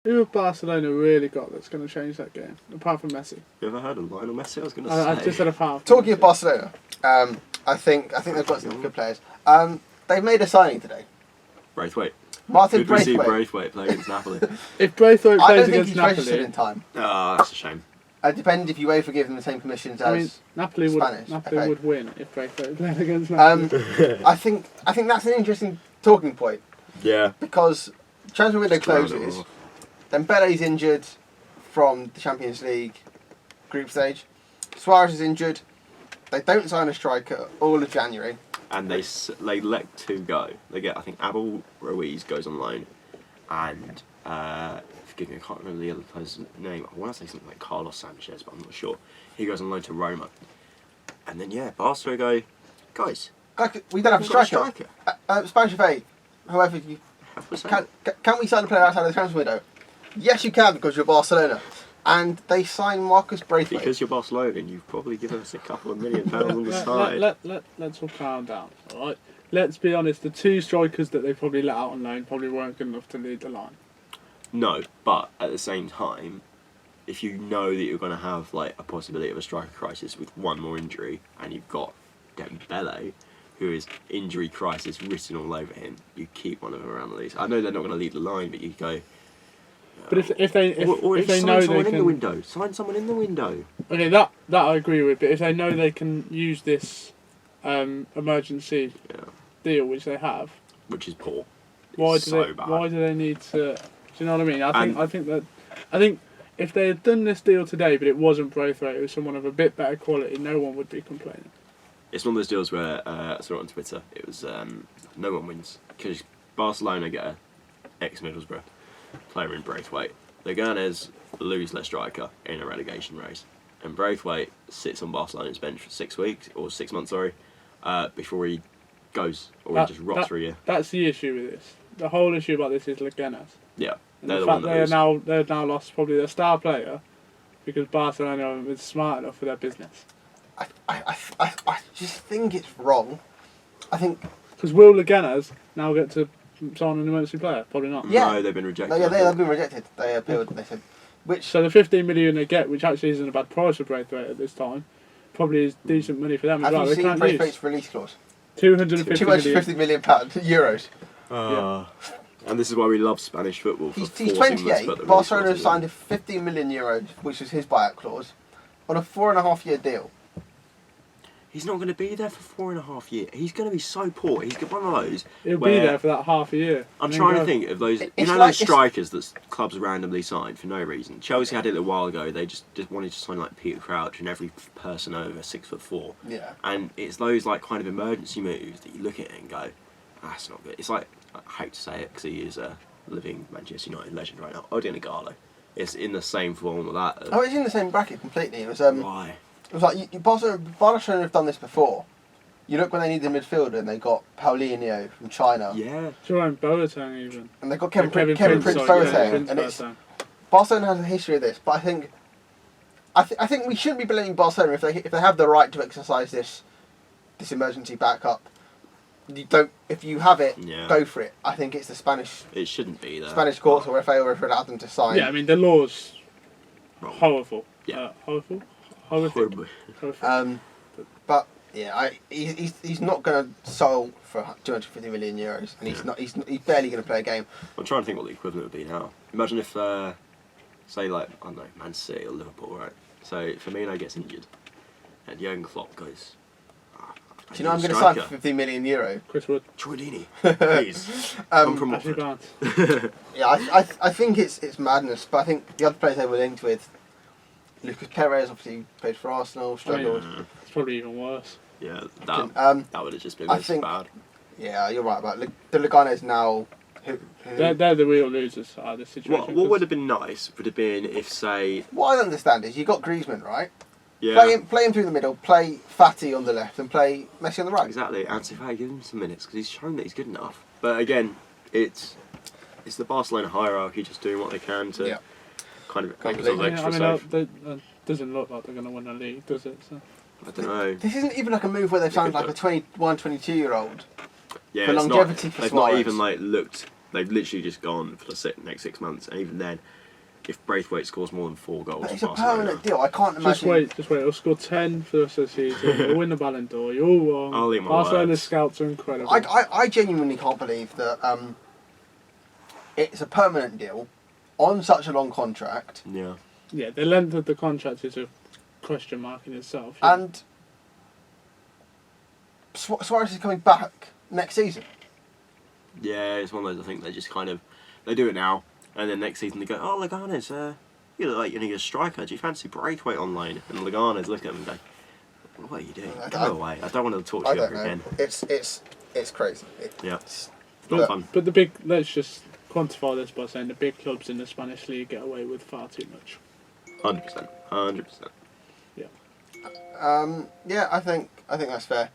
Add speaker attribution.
Speaker 1: Who have Barcelona really got that's going to change that game, apart from Messi?
Speaker 2: You ever heard of Lionel Messi? I was going to say.
Speaker 1: I just said apart from
Speaker 3: Talking
Speaker 1: Messi.
Speaker 3: of Barcelona, I think they've got some good players. They've made a signing today.
Speaker 2: Braithwaite.
Speaker 3: Martin
Speaker 2: Good to see
Speaker 3: Braithwaite.
Speaker 2: Braithwaite play against Napoli.
Speaker 1: If Braithwaite
Speaker 3: I
Speaker 1: plays
Speaker 3: don't think
Speaker 1: against
Speaker 3: he's registered
Speaker 1: Napoli,
Speaker 3: in time.
Speaker 2: Ah, that's a shame.
Speaker 3: It depends if UEFA give them the same permissions as
Speaker 1: I mean, Napoli
Speaker 3: Spanish.
Speaker 1: Napoli would win if Braithwaite played against Napoli.
Speaker 3: I think that's an interesting talking point
Speaker 2: Yeah.
Speaker 3: because transfer window
Speaker 2: Just round it
Speaker 3: closes.
Speaker 2: off.
Speaker 3: Then Bele's injured from the Champions League group stage. Suarez is injured. They don't sign a striker all of January.
Speaker 2: And they let two go. They get, I think, Abel Ruiz goes on loan, and forgive me, I can't remember the other player's name. I want to say something like Carlos Sanchez, but I'm not sure. He goes on loan to Roma, and then Barcelona go, guys,
Speaker 3: We don't have a
Speaker 2: we've got a
Speaker 3: striker. Spanish FA, whoever you
Speaker 2: Have we signed?
Speaker 3: can we sign a player outside of the transfer window? Yes, you can because you're Barcelona. And they signed Marcus Braithwaite.
Speaker 2: Because you're Barcelona, and you've probably given us a couple of £1 million on the side.
Speaker 1: Let's all calm down, alright? Let's be honest, the two strikers that they probably let out on loan probably weren't good enough to lead the line.
Speaker 2: No, but at the same time, if you know that you're going to have like a possibility of a striker crisis with one more injury, and you've got Dembele, who is injury crisis written all over him, you keep one of them around the least. I know they're not going to lead the line, but you go.
Speaker 1: But if they
Speaker 2: sign
Speaker 1: know
Speaker 2: someone
Speaker 1: they
Speaker 2: in the
Speaker 1: can,
Speaker 2: window, sign someone in the window.
Speaker 1: okay, that I agree with. But if they know they can use this emergency deal, which they have,
Speaker 2: Which is poor.
Speaker 1: why
Speaker 2: It's
Speaker 1: do
Speaker 2: so
Speaker 1: they
Speaker 2: bad.
Speaker 1: why do they need to? Do you know what I mean? I think if they had done this deal today, but it wasn't Braithwaite, it was someone of a bit better quality, no one would be complaining.
Speaker 2: It's one of those deals where I saw it on Twitter. It was no one wins because Barcelona get a ex-Middlesbrough player in Braithwaite. The Gunners lose their striker in a relegation race, and Braithwaite sits on Barcelona's bench for 6 weeks or 6 months, before he goes or he just rots for a year.
Speaker 1: That's the issue with this. The whole issue about this is Leganes.
Speaker 2: Yeah,
Speaker 1: And
Speaker 2: they're
Speaker 1: the
Speaker 2: the one
Speaker 1: fact
Speaker 2: that
Speaker 1: they've now lost probably their star player because Barcelona haven't been smart enough for their business.
Speaker 3: I just think it's wrong. I think.
Speaker 1: Because will Leganes now get to sign an emergency player? Probably not.
Speaker 3: Yeah.
Speaker 2: No, they've been rejected.
Speaker 3: No, yeah, they've been rejected. They appealed. They said, which
Speaker 1: So the 15 million they get, which actually isn't a bad price for Braithwaite at this time, probably is decent money for them as
Speaker 3: have
Speaker 1: well.
Speaker 3: you
Speaker 1: They
Speaker 3: seen
Speaker 1: can't
Speaker 3: Braithwaite's
Speaker 1: use
Speaker 3: release clause?
Speaker 1: 250 million.
Speaker 3: £250 million euros.
Speaker 2: And this is why we love Spanish football. For
Speaker 3: He's
Speaker 2: forcing them to
Speaker 3: 28.
Speaker 2: put the
Speaker 3: Barcelona
Speaker 2: resources
Speaker 3: signed a €15 million, which was his buyout clause, on a 4.5-year deal.
Speaker 2: He's not going to be there for 4.5 years. He's going to be so poor. He's one of those.
Speaker 1: He'll
Speaker 2: where
Speaker 1: be there for that half a year.
Speaker 2: I'm
Speaker 1: and then
Speaker 2: trying
Speaker 1: go.
Speaker 2: to think of those. You
Speaker 3: It's
Speaker 2: know
Speaker 3: like-
Speaker 2: those strikers that clubs randomly sign for no reason. Chelsea had it a while ago. They just wanted to sign like Peter Crouch and every person over 6'4".
Speaker 3: Yeah.
Speaker 2: And it's those like kind of emergency moves that you look at it and go, that's not good. It's like, I hate to say it because he is a living Manchester United legend right now. Odin Igalo. It's in the same form of that.
Speaker 3: Oh, it's in the same bracket completely. It was
Speaker 2: Why?
Speaker 3: It was like Barcelona have done this before. You look when they needed a midfielder and they got Paulinho from China.
Speaker 2: Yeah.
Speaker 1: Jerome Boateng even.
Speaker 3: And they got Kevin Prince
Speaker 1: sorry,
Speaker 3: Boateng.
Speaker 1: Prince
Speaker 3: And it's
Speaker 1: Boateng.
Speaker 3: Barcelona has a history of this, but I think we shouldn't be blaming Barcelona if they have the right to exercise this emergency backup. If you have it, go for it. I think it's the Spanish
Speaker 2: shouldn't be there.
Speaker 3: Spanish courts or FA or if it allowed them to sign.
Speaker 1: Yeah, I mean the law's
Speaker 2: Wrong.
Speaker 1: horrible.
Speaker 2: Yeah.
Speaker 1: Horrible.
Speaker 2: Horrible.
Speaker 3: But yeah, he's not going to sell for €250 million, and he's barely going to play a game.
Speaker 2: I'm trying to think what the equivalent would be now. Imagine if, say, like, I don't know, Man City or Liverpool, right? So Firmino gets injured, and Jurgen Klopp goes,
Speaker 3: Do you know I'm going to sign for €15 million?
Speaker 1: Chris Wood.
Speaker 2: Troy Deeney, please, come from
Speaker 1: Ashley
Speaker 2: Watford.
Speaker 1: Barnes.
Speaker 3: Yeah, I think it's madness, but I think the other players they were linked with, Lucas Perez obviously played for Arsenal, struggled.
Speaker 1: It's probably even worse.
Speaker 2: Yeah, that would have just been
Speaker 3: I
Speaker 2: this
Speaker 3: think-
Speaker 2: bad.
Speaker 3: Yeah, you're right about the Leganes now.
Speaker 1: They're the real losers out of this situation.
Speaker 2: What would have been nice would have been if, say,
Speaker 3: What I don't understand is you got Griezmann, right?
Speaker 2: yeah,
Speaker 3: Play him through the middle, play Fati on the left, and play Messi on the right.
Speaker 2: exactly, Ansu Fati, give him some minutes because he's shown that he's good enough. But again, it's the Barcelona hierarchy just doing what they can to kind of make themselves extra safe.
Speaker 1: It doesn't look like they're going to win the league, does it? So.
Speaker 2: I don't know.
Speaker 3: This isn't even like a move where they've signed like a 21, 22-year-old.
Speaker 2: Yeah,
Speaker 3: For
Speaker 2: it's
Speaker 3: longevity
Speaker 2: not,
Speaker 3: for
Speaker 2: they've not
Speaker 3: Suarez.
Speaker 2: even like looked. They've literally just gone for the next 6 months, and even then, if Braithwaite scores more than 4 goals.
Speaker 3: But it's
Speaker 2: for
Speaker 3: a
Speaker 2: Barcelona.
Speaker 3: permanent deal. I can't imagine.
Speaker 1: Just wait. He'll score 10 for the rest of the season. He'll win the Ballon d'Or. You're all wrong.
Speaker 2: I'll eat my
Speaker 1: Barcelona's
Speaker 2: words.
Speaker 1: scouts are incredible.
Speaker 3: I genuinely can't believe that it's a permanent deal on such a long contract.
Speaker 2: Yeah.
Speaker 1: Yeah, the length of the contract is a question mark in itself. Yeah.
Speaker 3: And Suarez is coming back next season.
Speaker 2: Yeah, it's one of those. I think they just kind of they do it now, and then next season they go, "Oh, Leganes, you look like you need a striker. Do you fancy Braithwaite on loan?" And Leganes look at him and go, "What are you doing? Go away. I don't want to talk to you ever again."
Speaker 3: It's crazy.
Speaker 2: It's
Speaker 1: but,
Speaker 2: not fun.
Speaker 1: But the big, let's just quantify this by saying the big clubs in the Spanish league get away with far too much.
Speaker 2: 100%.
Speaker 3: Yeah, I think that's fair.